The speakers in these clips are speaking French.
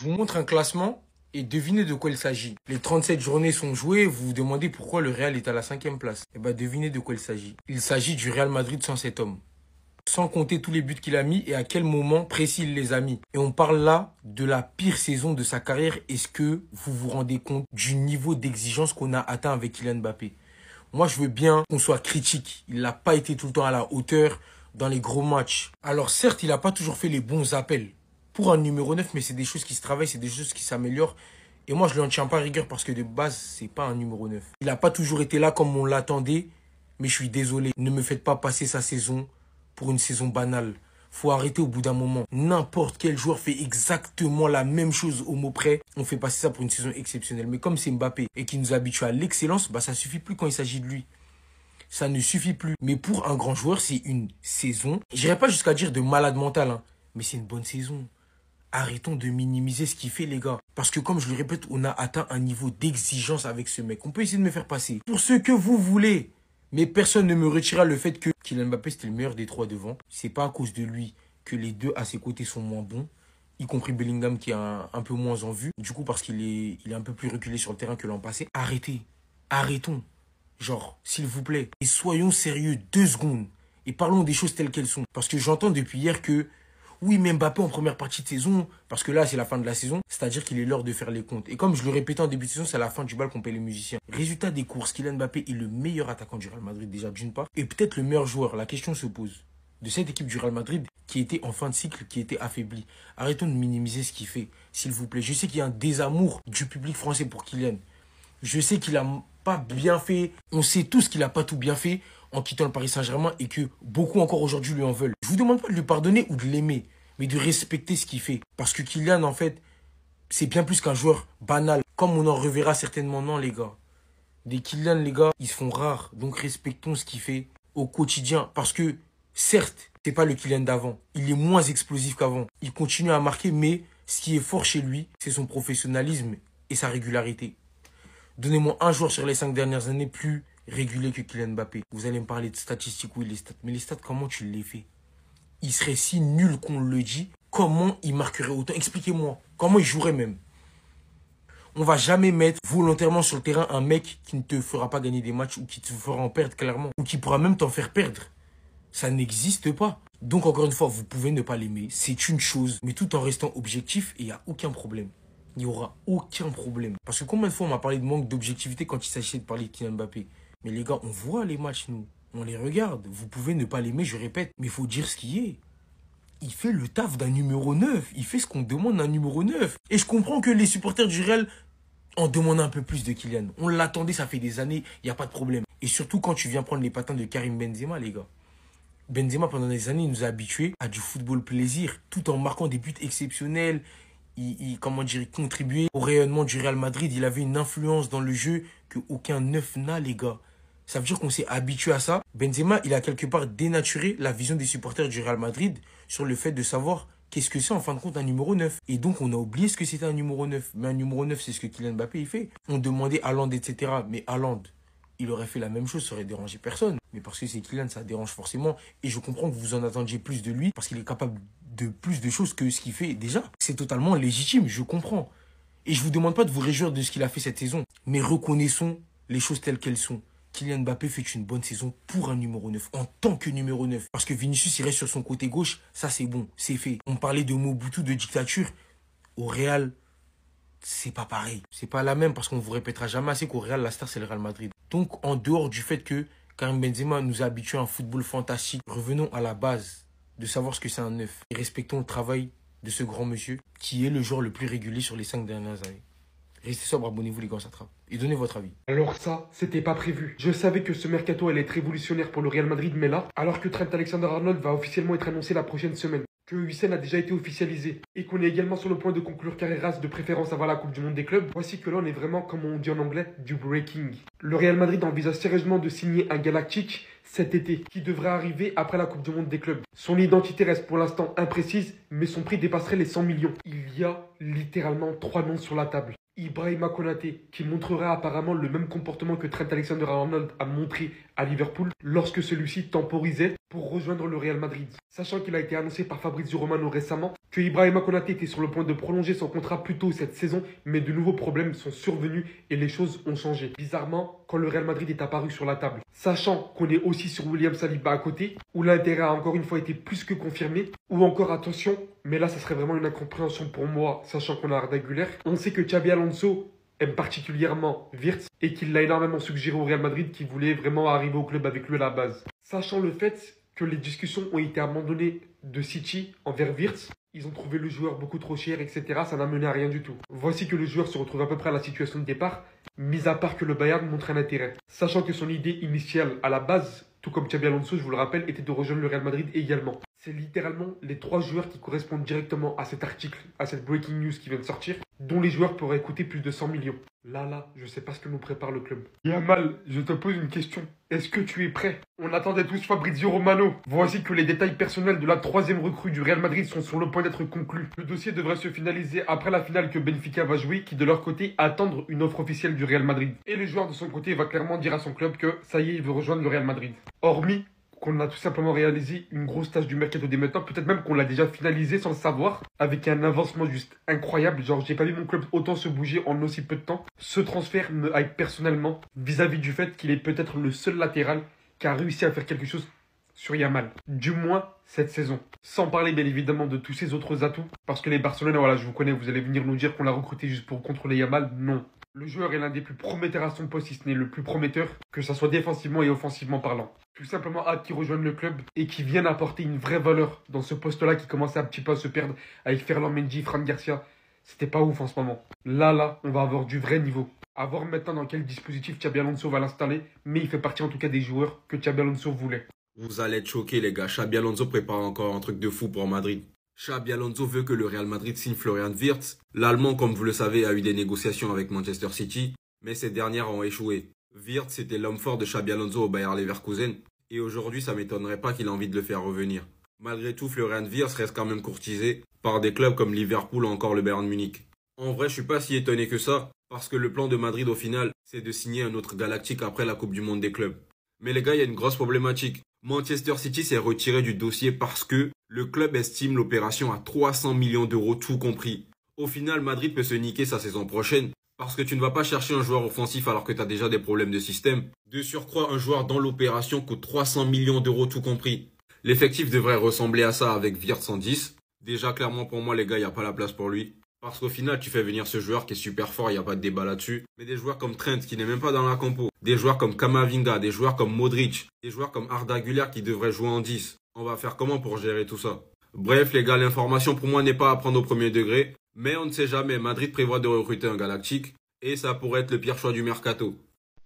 Je vous montre un classement et devinez de quoi il s'agit. Les 37 journées sont jouées, vous vous demandez pourquoi le Real est à la 5e place. Eh bien, devinez de quoi il s'agit. Il s'agit du Real Madrid sans cet homme. Sans compter tous les buts qu'il a mis et à quel moment précis il les a mis. Et on parle là de la pire saison de sa carrière. Est-ce que vous vous rendez compte du niveau d'exigence qu'on a atteint avec Kylian Mbappé? Moi, je veux bien qu'on soit critique. Il n'a pas été tout le temps à la hauteur dans les gros matchs. Alors certes, il n'a pas toujours fait les bons appels pour un numéro 9, mais c'est des choses qui se travaillent, c'est des choses qui s'améliorent. Et moi, je ne lui en tiens pas rigueur parce que de base, c'est pas un numéro 9. Il n'a pas toujours été là comme on l'attendait, mais je suis désolé. Ne me faites pas passer sa saison pour une saison banale. Faut arrêter au bout d'un moment. N'importe quel joueur fait exactement la même chose au mot près. On fait passer ça pour une saison exceptionnelle. Mais comme c'est Mbappé et qui nous habitue à l'excellence, bah ça suffit plus quand il s'agit de lui. Ça ne suffit plus. Mais pour un grand joueur, c'est une saison. J'irai pas jusqu'à dire de malade mental, hein, mais c'est une bonne saison. Arrêtons de minimiser ce qu'il fait, les gars. Parce que comme je le répète, on a atteint un niveau d'exigence avec ce mec. On peut essayer de me faire passer pour ce que vous voulez. Mais personne ne me retirera le fait que Kylian Mbappé, c'était le meilleur des trois devant. C'est pas à cause de lui que les deux à ses côtés sont moins bons. Y compris Bellingham qui est un peu moins en vue. Du coup, parce qu'il est un peu plus reculé sur le terrain que l'an passé. Arrêtez. Arrêtons. Genre, s'il vous plaît. Et soyons sérieux 2 secondes. Et parlons des choses telles qu'elles sont. Parce que j'entends depuis hier que oui, mais Mbappé en première partie de saison, parce que là, c'est la fin de la saison, c'est-à-dire qu'il est l'heure de faire les comptes. Et comme je le répétais en début de saison, c'est à la fin du bal qu'on paye les musiciens. Résultat des courses, Kylian Mbappé est le meilleur attaquant du Real Madrid, déjà d'une part, et peut-être le meilleur joueur. La question se pose de cette équipe du Real Madrid qui était en fin de cycle, qui était affaiblie. Arrêtons de minimiser ce qu'il fait, s'il vous plaît. Je sais qu'il y a un désamour du public français pour Kylian. Je sais qu'il a pas bien fait. On sait tous qu'il a pas tout bien fait en quittant le Paris Saint-Germain et que beaucoup encore aujourd'hui lui en veulent. Je vous demande pas de lui pardonner ou de l'aimer, mais de respecter ce qu'il fait. Parce que Kylian, en fait, c'est bien plus qu'un joueur banal. Comme on en reverra certainement, non, les gars. Des Kylian, les gars, ils se font rares. Donc respectons ce qu'il fait au quotidien. Parce que, certes, c'est pas le Kylian d'avant. Il est moins explosif qu'avant. Il continue à marquer, mais ce qui est fort chez lui, c'est son professionnalisme et sa régularité. Donnez-moi un joueur sur les 5 dernières années plus régulier que Kylian Mbappé. Vous allez me parler de statistiques, oui, les stats. Mais les stats, comment tu les fais? Il serait si nul qu'on le dit. Comment il marquerait autant? Expliquez-moi. Comment il jouerait même? On va jamais mettre volontairement sur le terrain un mec qui ne te fera pas gagner des matchs ou qui te fera en perdre clairement. Ou qui pourra même t'en faire perdre. Ça n'existe pas. Donc encore une fois, vous pouvez ne pas l'aimer. C'est une chose. Mais tout en restant objectif et il n'y a aucun problème. Il n'y aura aucun problème. Parce que combien de fois on m'a parlé de manque d'objectivité quand il s'agissait de parler de Kylian Mbappé? Mais les gars, on voit les matchs, nous. On les regarde. Vous pouvez ne pas l'aimer, je répète. Mais il faut dire ce qui est. Il fait le taf d'un numéro 9. Il fait ce qu'on demande d'un numéro 9. Et je comprends que les supporters du Real en demandent un peu plus de Kylian. On l'attendait, ça fait des années. Il n'y a pas de problème. Et surtout quand tu viens prendre les patins de Karim Benzema, les gars. Benzema, pendant des années, il nous a habitués à du football plaisir. Tout en marquant des buts exceptionnels. Il contribuait au rayonnement du Real Madrid. Il avait une influence dans le jeu que aucun neuf n'a, les gars. Ça veut dire qu'on s'est habitué à ça. Benzema, il a quelque part dénaturé la vision des supporters du Real Madrid sur le fait de savoir qu'est-ce que c'est en fin de compte un numéro 9. Et donc on a oublié ce que c'était un numéro 9. Mais un numéro 9, c'est ce que Kylian Mbappé il fait. On demandait Haaland, etc. Mais Haaland, il aurait fait la même chose, ça aurait dérangé personne. Mais parce que c'est Kylian, ça dérange forcément. Et je comprends que vous en attendiez plus de lui parce qu'il est capable de plus de choses que ce qu'il fait déjà. C'est totalement légitime, je comprends. Et je vous demande pas de vous réjouir de ce qu'il a fait cette saison. Mais reconnaissons les choses telles qu'elles sont. Kylian Mbappé fait une bonne saison pour un numéro 9, en tant que numéro 9. Parce que Vinicius, il reste sur son côté gauche, ça c'est bon, c'est fait. On parlait de Mobutu, de dictature. Au Real, c'est pas pareil. C'est pas la même parce qu'on vous répétera jamais assez qu'au Real, la star c'est le Real Madrid. Donc en dehors du fait que Karim Benzema nous a habitués à un football fantastique, revenons à la base de savoir ce que c'est un 9. Et respectons le travail de ce grand monsieur qui est le joueur le plus régulier sur les 5 dernières années. Restez sobre, abonnez-vous les gars, ça trappe. Et donnez votre avis. Alors ça, c'était pas prévu. Je savais que ce mercato allait être révolutionnaire pour le Real Madrid, mais là, alors que Trent Alexander-Arnold va officiellement être annoncé la prochaine semaine, que Hussein a déjà été officialisé, et qu'on est également sur le point de conclure Carreras de préférence avant la Coupe du Monde des clubs, voici que là on est vraiment, comme on dit en anglais, du breaking. Le Real Madrid envisage sérieusement de signer un Galactique cet été, qui devrait arriver après la Coupe du Monde des clubs. Son identité reste pour l'instant imprécise, mais son prix dépasserait les 100 millions. Il y a littéralement 3 noms sur la table. Ibrahima Konaté, qui montrera apparemment le même comportement que Trent Alexander-Arnold a montré à Liverpool lorsque celui-ci temporisait pour rejoindre le Real Madrid. Sachant qu'il a été annoncé par Fabrizio Romano récemment que Ibrahima Konaté était sur le point de prolonger son contrat plus tôt cette saison, mais de nouveaux problèmes sont survenus et les choses ont changé. Bizarrement, quand le Real Madrid est apparu sur la table. Sachant qu'on est aussi sur William Saliba à côté, où l'intérêt a encore une fois été plus que confirmé, ou encore attention, mais là ça serait vraiment une incompréhension pour moi, sachant qu'on a Arda Güler. On sait que Xabi Alonso aime particulièrement Wirtz et qu'il l'a énormément suggéré au Real Madrid qui voulait vraiment arriver au club avec lui à la base. Sachant le fait que les discussions ont été abandonnées de City envers Wirtz, ils ont trouvé le joueur beaucoup trop cher, etc. Ça n'a mené à rien du tout. Voici que le joueur se retrouve à peu près à la situation de départ, mis à part que le Bayern montre un intérêt. Sachant que son idée initiale à la base, tout comme Xabi Alonso, je vous le rappelle, était de rejoindre le Real Madrid également. C'est littéralement les 3 joueurs qui correspondent directement à cet article, à cette breaking news qui vient de sortir, dont les joueurs pourraient coûter plus de 100 millions. Là, je sais pas ce que nous prépare le club. Yamal, je te pose une question. Est-ce que tu es prêt? On attendait tous Fabrizio Romano. Voici que les détails personnels de la 3e recrue du Real Madrid sont sur le point d'être conclus. Le dossier devrait se finaliser après la finale que Benfica va jouer, qui de leur côté attendent une offre officielle du Real Madrid. Et les joueurs de son côté va clairement dire à son club que ça y est, il veut rejoindre le Real Madrid. Hormis qu'on a tout simplement réalisé une grosse tâche du mercato dès maintenant, peut-être même qu'on l'a déjà finalisé sans le savoir, avec un avancement juste incroyable. Genre, j'ai pas vu mon club autant se bouger en aussi peu de temps. Ce transfert me hype personnellement vis-à-vis du fait qu'il est peut-être le seul latéral qui a réussi à faire quelque chose sur Yamal. Du moins cette saison. Sans parler bien évidemment de tous ses autres atouts, parce que les Barcelonais, voilà, je vous connais, vous allez venir nous dire qu'on l'a recruté juste pour contrôler Yamal. Non. Le joueur est l'un des plus prometteurs à son poste, si ce n'est le plus prometteur, que ça soit défensivement et offensivement parlant. Tout simplement hâte qu'il rejoigne le club et qu'il vienne apporter une vraie valeur dans ce poste-là qui commençait un petit peu à se perdre avec Ferland Mendy, Fran Garcia. C'était pas ouf en ce moment. Là, on va avoir du vrai niveau. À voir maintenant dans quel dispositif Xabi Alonso va l'installer, mais il fait partie en tout cas des joueurs que Xabi Alonso voulait. Vous allez être choqués les gars, Xabi Alonso prépare encore un truc de fou pour Madrid. Xabi Alonso veut que le Real Madrid signe Florian Wirtz. L'Allemand, comme vous le savez, a eu des négociations avec Manchester City, mais ces dernières ont échoué. Wirtz était l'homme fort de Xabi Alonso au Bayer Leverkusen, et aujourd'hui ça m'étonnerait pas qu'il ait envie de le faire revenir. Malgré tout, Florian Wirtz reste quand même courtisé par des clubs comme Liverpool ou encore le Bayern Munich. En vrai, je suis pas si étonné que ça, parce que le plan de Madrid au final, c'est de signer un autre Galactique après la Coupe du Monde des clubs. Mais les gars, il y a une grosse problématique. Manchester City s'est retiré du dossier parce que le club estime l'opération à 300 millions d'euros tout compris. Au final, Madrid peut se niquer sa saison prochaine parce que tu ne vas pas chercher un joueur offensif alors que tu as déjà des problèmes de système. De surcroît, un joueur dans l'opération coûte 300 millions d'euros tout compris. L'effectif devrait ressembler à ça avec Wirtz en 10. Déjà, clairement pour moi les gars, il n'y a pas la place pour lui. Parce qu'au final, tu fais venir ce joueur qui est super fort, il n'y a pas de débat là-dessus. Mais des joueurs comme Trent qui n'est même pas dans la compo. Des joueurs comme Kamavinga, des joueurs comme Modric. Des joueurs comme Arda Güler qui devraient jouer en 10. On va faire comment pour gérer tout ça? Bref les gars, l'information pour moi n'est pas à prendre au premier degré. Mais on ne sait jamais, Madrid prévoit de recruter un Galactique. Et ça pourrait être le pire choix du mercato.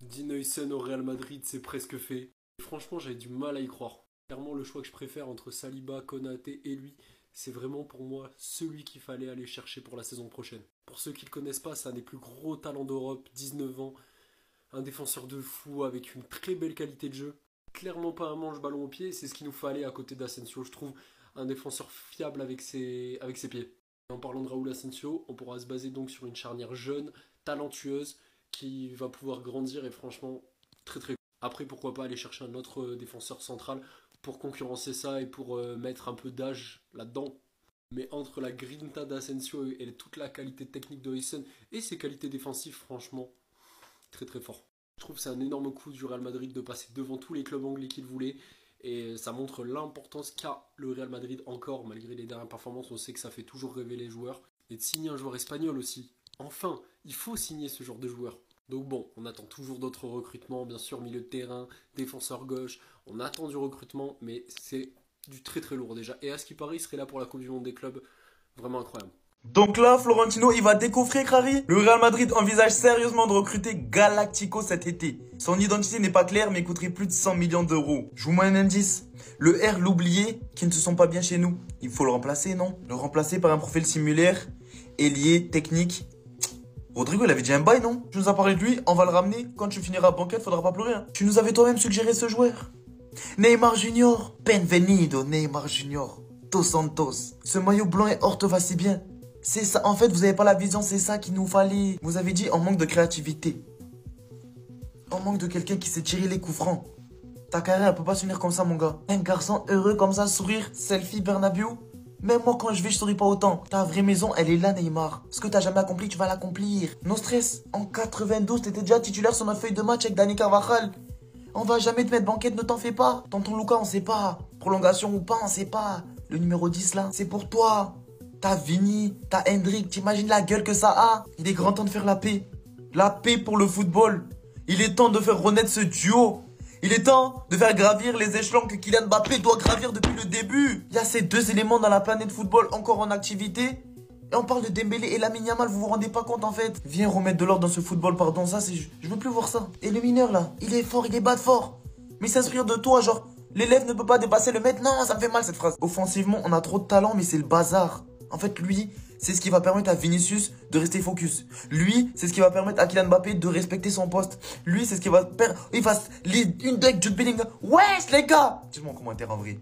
Dean Huijsen au Real Madrid, c'est presque fait. Et franchement, j'avais du mal à y croire. Clairement, le choix que je préfère entre Saliba, Konaté et lui, c'est vraiment pour moi celui qu'il fallait aller chercher pour la saison prochaine. Pour ceux qui ne le connaissent pas, c'est un des plus gros talents d'Europe, 19 ans, un défenseur de fou avec une très belle qualité de jeu. Clairement pas un manche-ballon au pied, c'est ce qu'il nous fallait à côté d'Asensio, je trouve, un défenseur fiable avec ses pieds. Et en parlant de Raúl Asensio, on pourra se baser donc sur une charnière jeune, talentueuse, qui va pouvoir grandir et franchement très très cool. Après pourquoi pas aller chercher un autre défenseur central pour concurrencer ça et pour mettre un peu d'âge là-dedans. Mais entre la grinta d'Asensio et toute la qualité technique de Huijsen et ses qualités défensives, franchement, très très fort. Je trouve que c'est un énorme coup du Real Madrid de passer devant tous les clubs anglais qu'il voulait. Et ça montre l'importance qu'a le Real Madrid encore, malgré les dernières performances, on sait que ça fait toujours rêver les joueurs. Et de signer un joueur espagnol aussi. Enfin, il faut signer ce genre de joueur. Donc bon, on attend toujours d'autres recrutements, bien sûr, milieu de terrain, défenseur gauche, on attend du recrutement, mais c'est du très très lourd déjà. Et à ce qui paraît, il serait là pour la Coupe du Monde des clubs, vraiment incroyable. Donc là, Florentino, il va décoffrer Crary. Le Real Madrid envisage sérieusement de recruter Galactico cet été. Son identité n'est pas claire, mais coûterait plus de 100 millions d'euros. Je vous mets un indice. Le R, l'oublié, qui ne se sent pas bien chez nous. Il faut le remplacer, non? Le remplacer par un profil similaire, ailier, technique. Rodrigo, il avait déjà un bail, non? Tu nous as parlé de lui, on va le ramener. Quand tu finiras à banquette, faudra pas pleurer. Hein. Tu nous avais toi-même suggéré ce joueur. Neymar Junior. Benvenido, Neymar Junior. Dos Santos. Ce maillot blanc et or te va si bien. C'est ça, en fait, vous avez pas la vision, c'est ça qu'il nous fallait. Vous avez dit, on manque de créativité. On manque de quelqu'un qui sait tirer les coups francs. Ta carrière, elle peut pas se finir comme ça, mon gars. Un garçon heureux comme ça, sourire, selfie, Bernabéu. Même moi, quand je vais, je souris pas autant. Ta vraie maison, elle est là, Neymar. Ce que t'as jamais accompli, tu vas l'accomplir. No stress. En 92, t'étais déjà titulaire sur notre feuille de match avec Dani Carvajal. On va jamais te mettre banquette, ne t'en fais pas. Tonton Luca, on sait pas. Prolongation ou pas, on sait pas. Le numéro 10 là, c'est pour toi. T'as Vini, t'as Hendrik, t'imagines la gueule que ça a. Il est grand temps de faire la paix. La paix pour le football. Il est temps de faire renaître ce duo. Il est temps de faire gravir les échelons que Kylian Mbappé doit gravir depuis le début. Il y a ces deux éléments dans la planète football encore en activité. Et on parle de Dembélé et Lamine Yamal, vous vous rendez pas compte en fait. Viens remettre de l'ordre dans ce football, pardon, ça c'est... Je veux plus voir ça. Et le mineur là, il est fort, il est bas de fort. Mais s'inspire de toi, genre, l'élève ne peut pas dépasser le maître. Non, ça me fait mal cette phrase. Offensivement, on a trop de talent, mais c'est le bazar. En fait, lui, c'est ce qui va permettre à Vinicius de rester focus. Lui, c'est ce qui va permettre à Kylian Mbappé de respecter son poste. Lui, c'est ce qui va permettre... Il fasse une deck Jude Bellingham. Wesh les gars. Dis-moi en commentaire en vrai.